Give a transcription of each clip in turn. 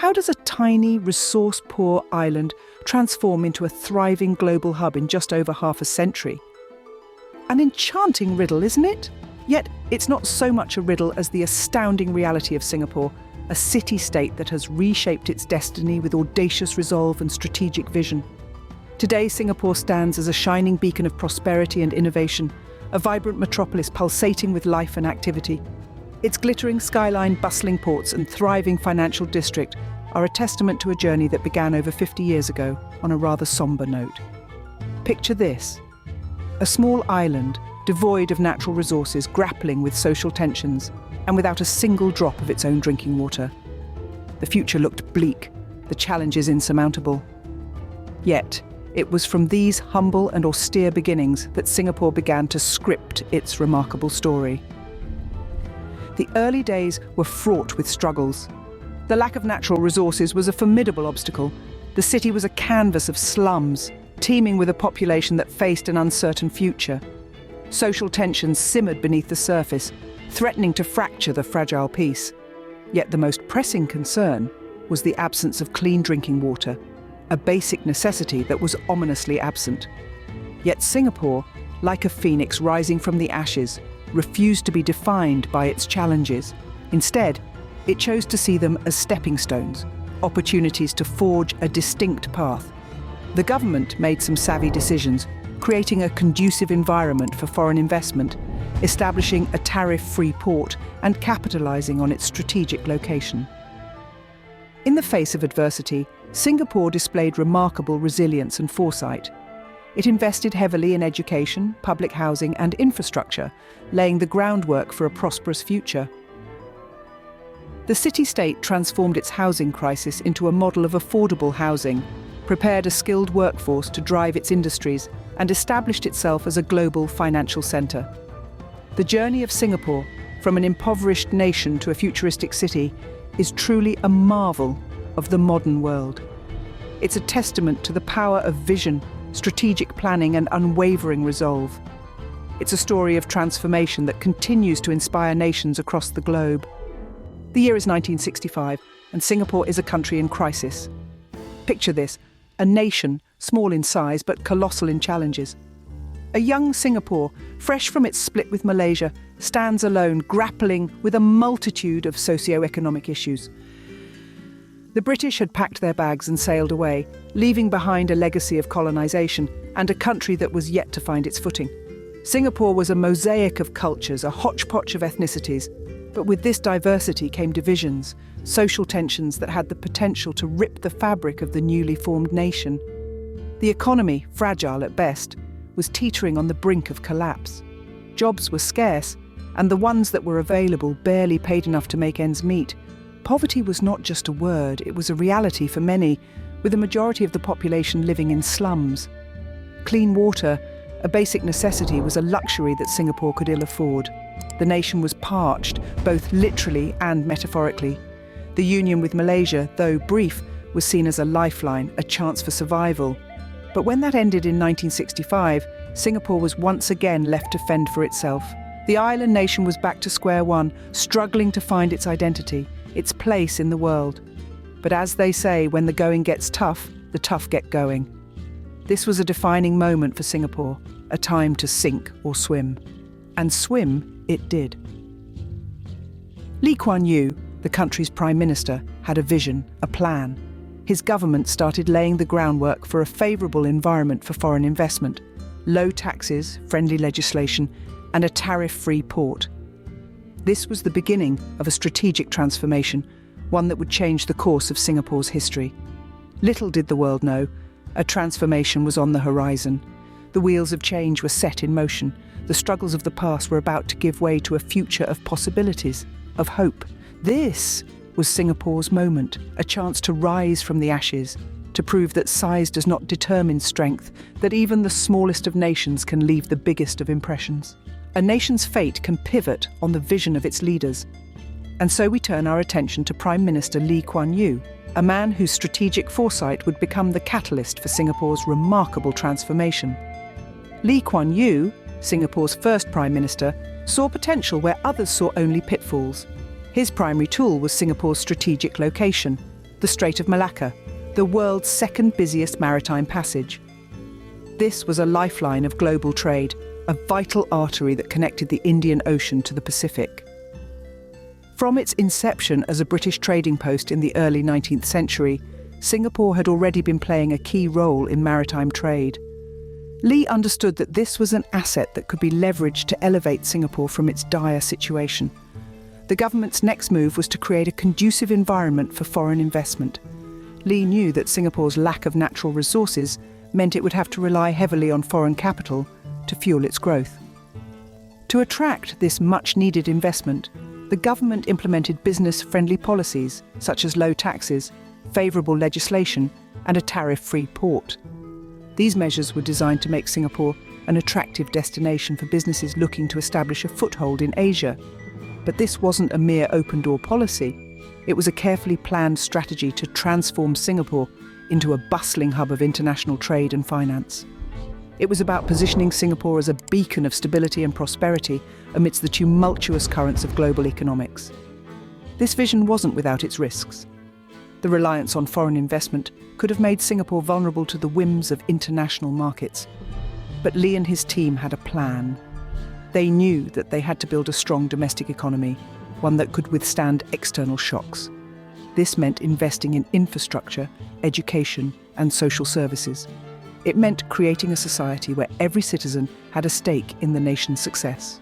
How does a tiny, resource-poor island transform into a thriving global hub in just over half a century? An enchanting riddle, isn't it? Yet, it's not so much a riddle as the astounding reality of Singapore, a city-state that has reshaped its destiny with audacious resolve and strategic vision. Today, Singapore stands as a shining beacon of prosperity and innovation, a vibrant metropolis pulsating with life and activity. Its glittering skyline, bustling ports, and thriving financial district are a testament to a journey that began over 50 years ago on a rather somber note. Picture this: a small island, devoid of natural resources, grappling with social tensions, and without a single drop of its own drinking water. The future looked bleak, the challenges insurmountable. Yet, it was from these humble and austere beginnings that Singapore began to script its remarkable story. The early days were fraught with struggles. The lack of natural resources was a formidable obstacle. The city was a canvas of slums, teeming with a population that faced an uncertain future. Social tensions simmered beneath the surface, threatening to fracture the fragile peace. Yet the most pressing concern was the absence of clean drinking water, a basic necessity that was ominously absent. Yet Singapore, like a phoenix rising from the ashes, refused to be defined by its challenges. Instead, it chose to see them as stepping stones, opportunities to forge a distinct path. The government made some savvy decisions, creating a conducive environment for foreign investment, establishing a tariff-free port, and capitalizing on its strategic location. In the face of adversity, Singapore displayed remarkable resilience and foresight. It invested heavily in education, public housing, and infrastructure, laying the groundwork for a prosperous future. The city-state transformed its housing crisis into a model of affordable housing, prepared a skilled workforce to drive its industries, and established itself as a global financial centre. The journey of Singapore, from an impoverished nation to a futuristic city, is truly a marvel of the modern world. It's a testament to the power of vision, strategic planning, and unwavering resolve. It's a story of transformation that continues to inspire nations across the globe. The year is 1965, and Singapore is a country in crisis. Picture this: a nation, small in size but colossal in challenges. A young Singapore, fresh from its split with Malaysia, stands alone, grappling with a multitude of socio-economic issues. The British had packed their bags and sailed away, leaving behind a legacy of colonisation and a country that was yet to find its footing. Singapore was a mosaic of cultures, a hodgepodge of ethnicities, but with this diversity came divisions, social tensions that had the potential to rip the fabric of the newly formed nation. The economy, fragile at best, was teetering on the brink of collapse. Jobs were scarce, and the ones that were available barely paid enough to make ends meet. Poverty was not just a word, it was a reality for many, with the majority of the population living in slums. Clean water, a basic necessity, was a luxury that Singapore could ill afford. The nation was parched, both literally and metaphorically. The union with Malaysia, though brief, was seen as a lifeline, a chance for survival. But when that ended in 1965, Singapore was once again left to fend for itself. The island nation was back to square one, struggling to find its identity, its place in the world. But as they say, when the going gets tough, the tough get going. This was a defining moment for Singapore, a time to sink or swim. And swim it did. Lee Kuan Yew, the country's Prime Minister, had a vision, a plan. His government started laying the groundwork for a favourable environment for foreign investment, low taxes, friendly legislation, and a tariff-free port. This was the beginning of a strategic transformation, one that would change the course of Singapore's history. Little did the world know, a transformation was on the horizon. The wheels of change were set in motion. The struggles of the past were about to give way to a future of possibilities, of hope. This was Singapore's moment, a chance to rise from the ashes, to prove that size does not determine strength, that even the smallest of nations can leave the biggest of impressions. A nation's fate can pivot on the vision of its leaders. And so we turn our attention to Prime Minister Lee Kuan Yew, a man whose strategic foresight would become the catalyst for Singapore's remarkable transformation. Lee Kuan Yew, Singapore's first Prime Minister, saw potential where others saw only pitfalls. His primary tool was Singapore's strategic location. the Strait of Malacca, the world's second busiest maritime passage. This was a lifeline of global trade, a vital artery that connected the Indian Ocean to the Pacific. From its inception as a British trading post in the early 19th century, Singapore had already been playing a key role in maritime trade. Lee understood that this was an asset that could be leveraged to elevate Singapore from its dire situation. The government's next move was to create a conducive environment for foreign investment. Lee knew that Singapore's lack of natural resources meant it would have to rely heavily on foreign capital to fuel its growth. To attract this much-needed investment, the government implemented business-friendly policies such as low taxes, favourable legislation, and a tariff-free port. These measures were designed to make Singapore an attractive destination for businesses looking to establish a foothold in Asia. But this wasn't a mere open-door policy. It was a carefully planned strategy to transform Singapore into a bustling hub of international trade and finance. It was about positioning Singapore as a beacon of stability and prosperity amidst the tumultuous currents of global economics. This vision wasn't without its risks. The reliance on foreign investment could have made Singapore vulnerable to the whims of international markets. But Lee and his team had a plan. They knew that they had to build a strong domestic economy, one that could withstand external shocks. This meant investing in infrastructure, education, and social services. It meant creating a society where every citizen had a stake in the nation's success.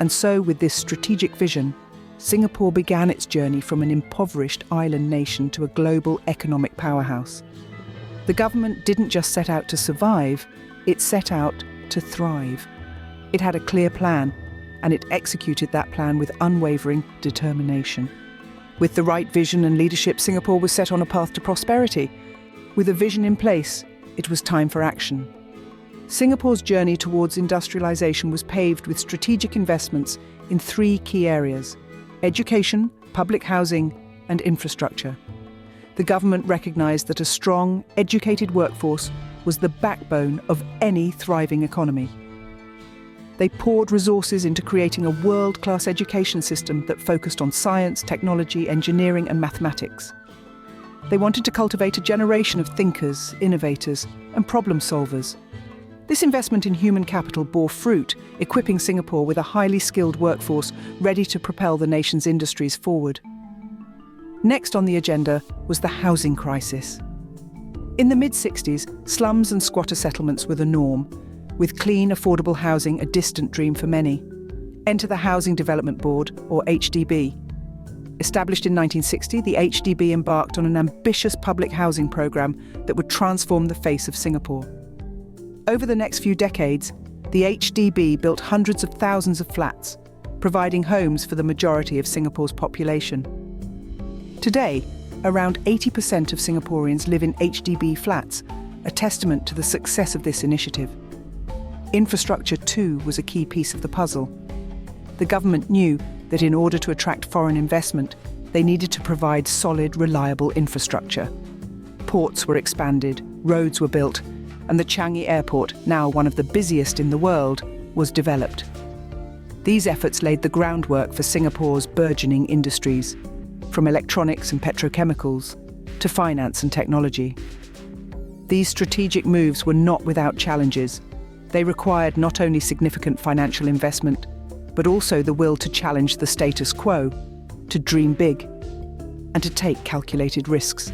And so, with this strategic vision, Singapore began its journey from an impoverished island nation to a global economic powerhouse. The government didn't just set out to survive, it set out to thrive. It had a clear plan, and it executed that plan with unwavering determination. With the right vision and leadership, Singapore was set on a path to prosperity. With a vision in place, it was time for action. Singapore's journey towards industrialization was paved with strategic investments in three key areas: education, public housing, and infrastructure. The government recognized that a strong, educated workforce was the backbone of any thriving economy. They poured resources into creating a world-class education system that focused on science, technology, engineering, and mathematics. They wanted to cultivate a generation of thinkers, innovators, and problem solvers. This investment in human capital bore fruit, equipping Singapore with a highly skilled workforce ready to propel the nation's industries forward. Next on the agenda was the housing crisis. In the mid-60s, slums and squatter settlements were the norm, with clean, affordable housing a distant dream for many. Enter the Housing Development Board, or HDB. Established in 1960, the HDB embarked on an ambitious public housing programme that would transform the face of Singapore. Over the next few decades, the HDB built hundreds of thousands of flats, providing homes for the majority of Singapore's population. Today, around 80% of Singaporeans live in HDB flats, a testament to the success of this initiative. Infrastructure, too, was a key piece of the puzzle. The government knew that in order to attract foreign investment, they needed to provide solid, reliable infrastructure. Ports were expanded, roads were built, and the Changi Airport, now one of the busiest in the world, was developed. These efforts laid the groundwork for Singapore's burgeoning industries, from electronics and petrochemicals to finance and technology. These strategic moves were not without challenges. They required not only significant financial investment, but also the will to challenge the status quo, to dream big, and to take calculated risks.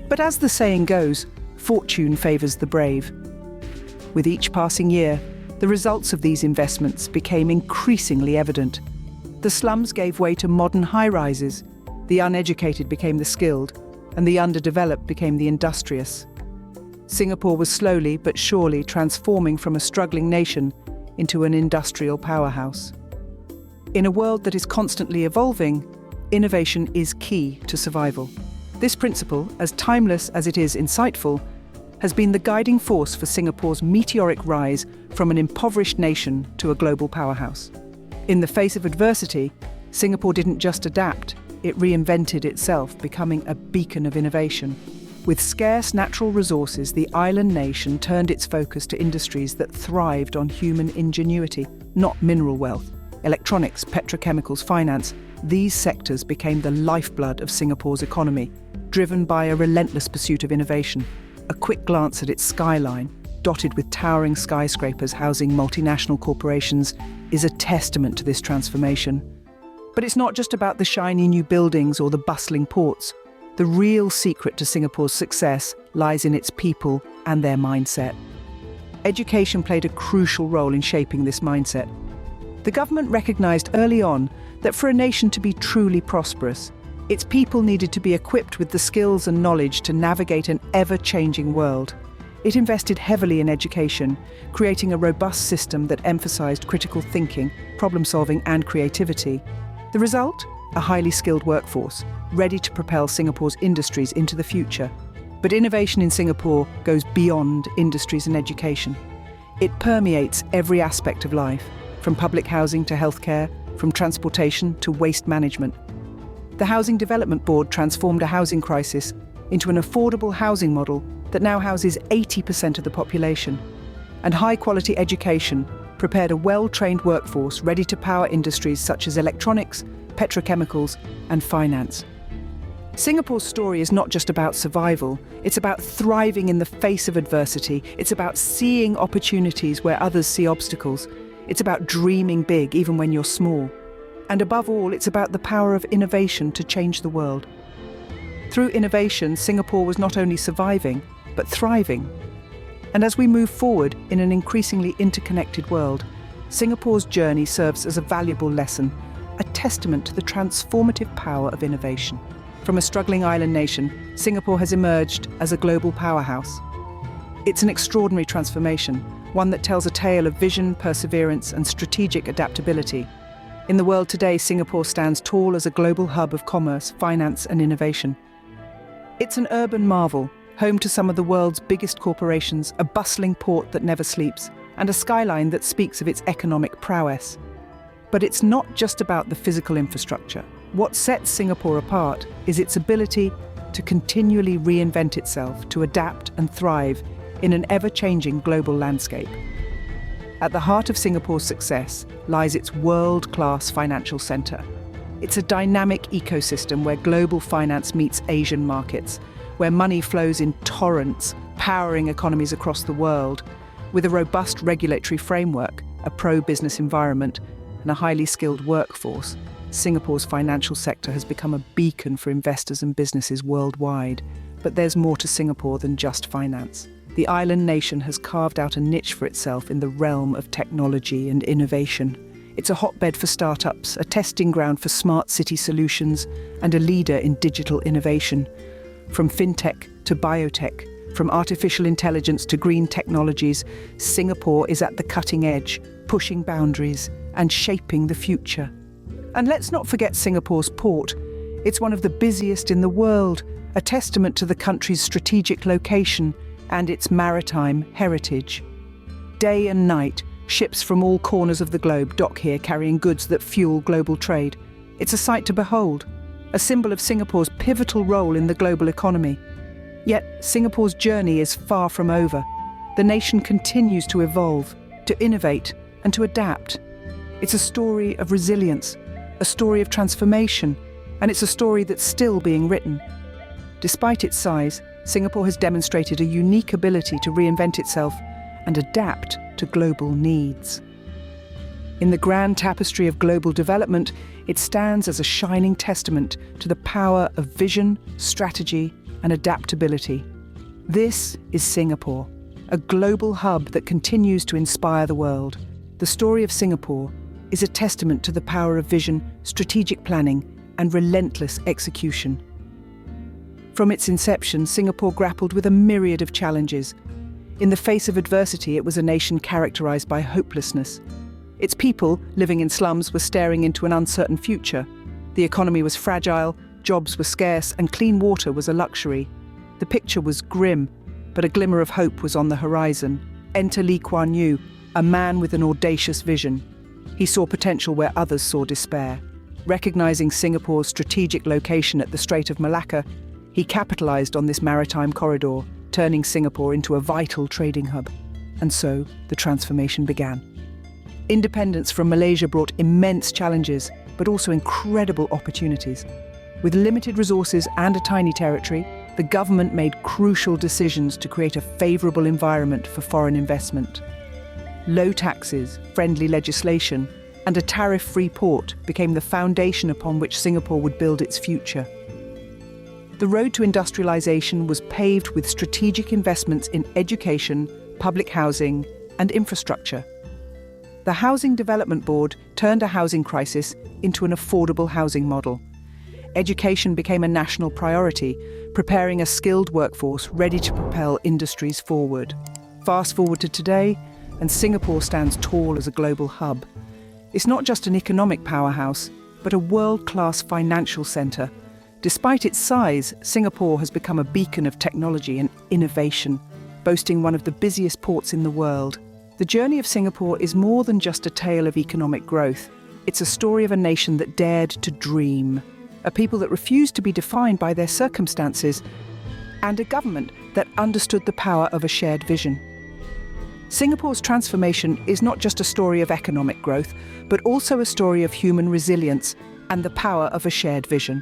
But as the saying goes, fortune favours the brave. With each passing year, the results of these investments became increasingly evident. The slums gave way to modern high-rises, the uneducated became the skilled, and the underdeveloped became the industrious. Singapore was slowly but surely transforming from a struggling nation into an industrial powerhouse. In a world that is constantly evolving, innovation is key to survival. This principle, as timeless as it is insightful, has been the guiding force for Singapore's meteoric rise from an impoverished nation to a global powerhouse. In the face of adversity, Singapore didn't just adapt, it reinvented itself, becoming a beacon of innovation. With scarce natural resources, the island nation turned its focus to industries that thrived on human ingenuity, not mineral wealth. Electronics, petrochemicals, finance, these sectors became the lifeblood of Singapore's economy, driven by a relentless pursuit of innovation. A quick glance at its skyline, dotted with towering skyscrapers housing multinational corporations, is a testament to this transformation. But it's not just about the shiny new buildings or the bustling ports. The real secret to Singapore's success lies in its people and their mindset. Education played a crucial role in shaping this mindset. The government recognized early on that for a nation to be truly prosperous, its people needed to be equipped with the skills and knowledge to navigate an ever-changing world. It invested heavily in education, creating a robust system that emphasized critical thinking, problem-solving, and creativity. The result? A highly skilled workforce, ready to propel Singapore's industries into the future. But innovation in Singapore goes beyond industries and education. It permeates every aspect of life, from public housing to healthcare, from transportation to waste management. The Housing Development Board transformed a housing crisis into an affordable housing model that now houses 80% of the population. And high-quality education prepared a well-trained workforce ready to power industries such as electronics, petrochemicals, and finance. Singapore's story is not just about survival, it's about thriving in the face of adversity. It's about seeing opportunities where others see obstacles. It's about dreaming big even when you're small. And above all, it's about the power of innovation to change the world. Through innovation, Singapore was not only surviving, but thriving. And as we move forward in an increasingly interconnected world, Singapore's journey serves as a valuable lesson, a testament to the transformative power of innovation. From a struggling island nation, Singapore has emerged as a global powerhouse. It's an extraordinary transformation, one that tells a tale of vision, perseverance, and strategic adaptability. In the world today, Singapore stands tall as a global hub of commerce, finance, and innovation. It's an urban marvel, home to some of the world's biggest corporations, a bustling port that never sleeps, and a skyline that speaks of its economic prowess. But it's not just about the physical infrastructure. What sets Singapore apart is its ability to continually reinvent itself, to adapt and thrive in an ever-changing global landscape. At the heart of Singapore's success lies its world-class financial centre. It's a dynamic ecosystem where global finance meets Asian markets, where money flows in torrents, powering economies across the world. With a robust regulatory framework, a pro-business environment, and a highly skilled workforce, Singapore's financial sector has become a beacon for investors and businesses worldwide. But there's more to Singapore than just finance. The island nation has carved out a niche for itself in the realm of technology and innovation. It's a hotbed for startups, a testing ground for smart city solutions, and a leader in digital innovation. From fintech to biotech, from artificial intelligence to green technologies, Singapore is at the cutting edge, pushing boundaries and shaping the future. And let's not forget Singapore's port. It's one of the busiest in the world, a testament to the country's strategic location and its maritime heritage. Day and night, ships from all corners of the globe dock here carrying goods that fuel global trade. It's a sight to behold, a symbol of Singapore's pivotal role in the global economy. Yet, Singapore's journey is far from over. The nation continues to evolve, to innovate, and to adapt. It's a story of resilience, a story of transformation, and it's a story that's still being written. Despite its size, Singapore has demonstrated a unique ability to reinvent itself and adapt to global needs. In the grand tapestry of global development, it stands as a shining testament to the power of vision, strategy, and adaptability. This is Singapore, a global hub that continues to inspire the world. The story of Singapore is a testament to the power of vision, strategic planning, and relentless execution. From its inception, Singapore grappled with a myriad of challenges. In the face of adversity, it was a nation characterized by hopelessness. Its people, living in slums, were staring into an uncertain future. The economy was fragile, jobs were scarce, and clean water was a luxury. The picture was grim, but a glimmer of hope was on the horizon. Enter Lee Kuan Yew, a man with an audacious vision. He saw potential where others saw despair. Recognizing Singapore's strategic location at the Strait of Malacca, he capitalized on this maritime corridor, turning Singapore into a vital trading hub. And so, the transformation began. Independence from Malaysia brought immense challenges, but also incredible opportunities. With limited resources and a tiny territory, the government made crucial decisions to create a favourable environment for foreign investment. Low taxes, friendly legislation, and a tariff-free port became the foundation upon which Singapore would build its future. The road to industrialization was paved with strategic investments in education, public housing, and infrastructure. The Housing Development Board turned a housing crisis into an affordable housing model. Education became a national priority, preparing a skilled workforce ready to propel industries forward. Fast forward to today, and Singapore stands tall as a global hub. It's not just an economic powerhouse, but a world-class financial centre. Despite its size, Singapore has become a beacon of technology and innovation, boasting one of the busiest ports in the world. The journey of Singapore is more than just a tale of economic growth. It's a story of a nation that dared to dream, a people that refused to be defined by their circumstances, and a government that understood the power of a shared vision. Singapore's transformation is not just a story of economic growth, but also a story of human resilience and the power of a shared vision.